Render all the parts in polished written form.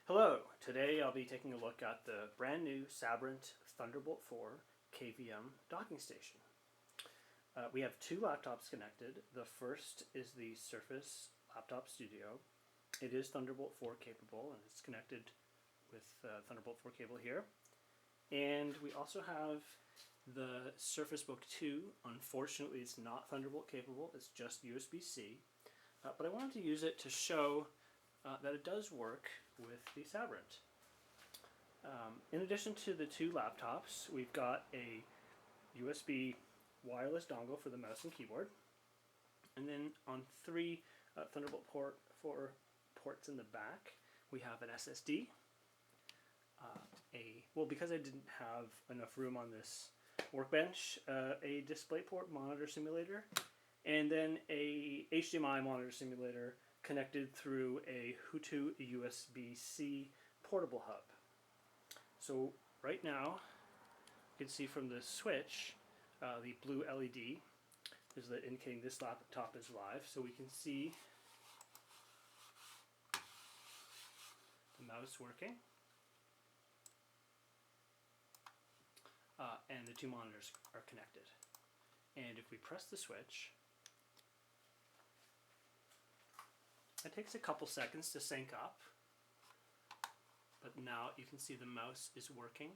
Hello, today I'll be taking a look at the brand new Sabrent Thunderbolt 4 KVM docking station. We have two laptops connected. The first is the Surface Laptop Studio. It is Thunderbolt 4 capable and it's connected with Thunderbolt 4 cable here. And we also have the Surface Book 2. Unfortunately, it's not Thunderbolt capable, it's just USB-C. But I wanted to use it to show that it does work with the Sabrent. In addition to the two laptops, we've got a USB wireless dongle for the mouse and keyboard, and then on three Thunderbolt 4 ports in the back, we have an SSD, because I didn't have enough room on this workbench, a DisplayPort monitor simulator, and then a HDMI monitor simulator connected through a Hutu USB-C portable hub. So right now, you can see from the switch, the blue LED is indicating this laptop is live. So we can see the mouse working, and the two monitors are connected. And if we press the switch, it takes a couple seconds to sync up, but now you can see the mouse is working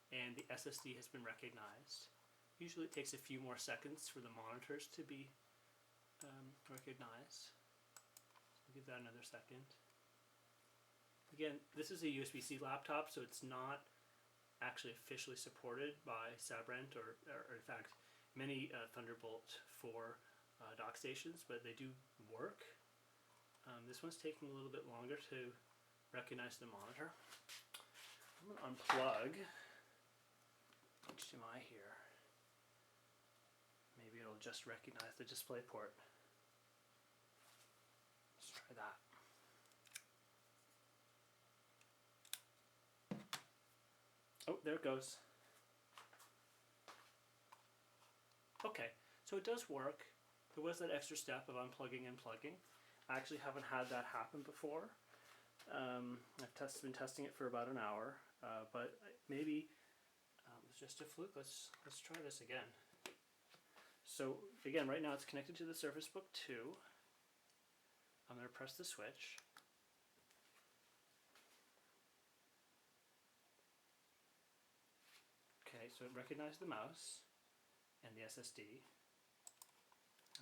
and the SSD has been recognized. Usually it takes a few more seconds for the monitors to be recognized. So give that another second. Again, this is a USB-C laptop, so it's not actually officially supported by Sabrent or in fact many Thunderbolt 4 dock stations, but they do work. This one's taking a little bit longer to recognize the monitor. I'm going to unplug HDMI here. Maybe it'll just recognize the display port. Let's try that. Oh, there it goes. Okay, so it does work. There was that extra step of unplugging and plugging. I actually haven't had that happen before. I've been testing it for about an hour, but maybe it was just a fluke. Let's try this again. So again, right now it's connected to the Surface Book 2. I'm going to press the switch. Okay, so it recognized the mouse and the SSD.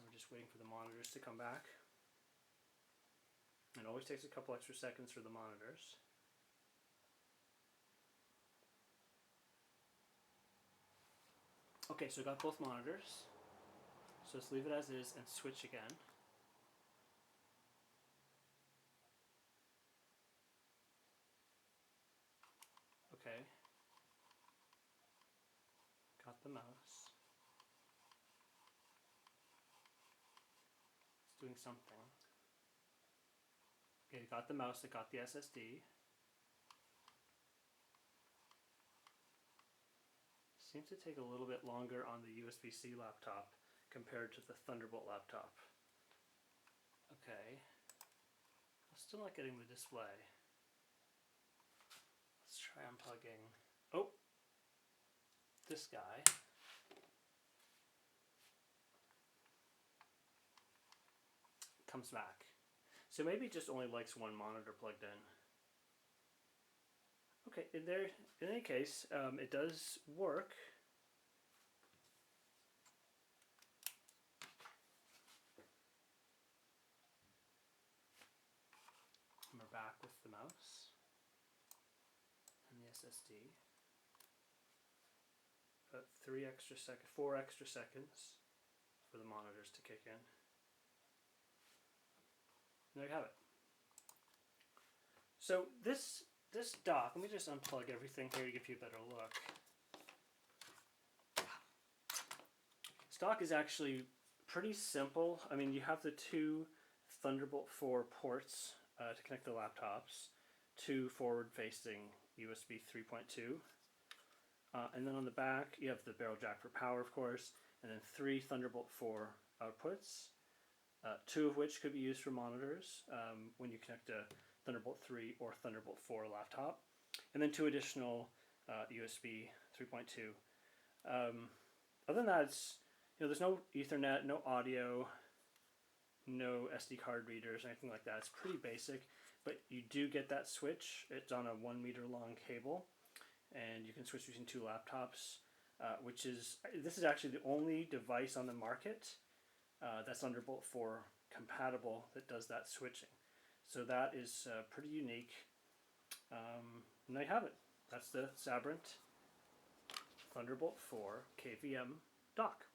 And we're just waiting for the monitors to come back. It always takes a couple extra seconds for the monitors. Okay, so I got both monitors. So let's leave it as is and switch again. Okay. Got the mouse. It's doing something. Okay, got the mouse, I got the SSD. Seems to take a little bit longer on the USB-C laptop compared to the Thunderbolt laptop. Okay. I'm still not getting the display. Let's try unplugging. Oh! This guy. Comes back. So maybe it just only likes one monitor plugged in. Okay, in any case, it does work. And we're back with the mouse and the SSD. About 4 extra seconds for the monitors to kick in. And there you have it. So this dock, let me just unplug everything here to give you a better look. This dock is actually pretty simple. I mean, you have the two Thunderbolt 4 ports to connect the laptops, two forward-facing USB 3.2, and then on the back you have the barrel jack for power, of course, and then three Thunderbolt 4 outputs, two of which could be used for monitors when you connect a Thunderbolt 3 or Thunderbolt 4 laptop, and then 2 additional USB 3.2. Other than that, it's, there's no Ethernet, no audio, no SD card readers, or anything like that. It's pretty basic, but you do get that switch. It's on a 1 meter long cable, and you can switch between 2 laptops, this is actually the only device on the market that's Thunderbolt 4 compatible that does that switching. So that is pretty unique. And there you have it. That's the Sabrent Thunderbolt 4 KVM Dock.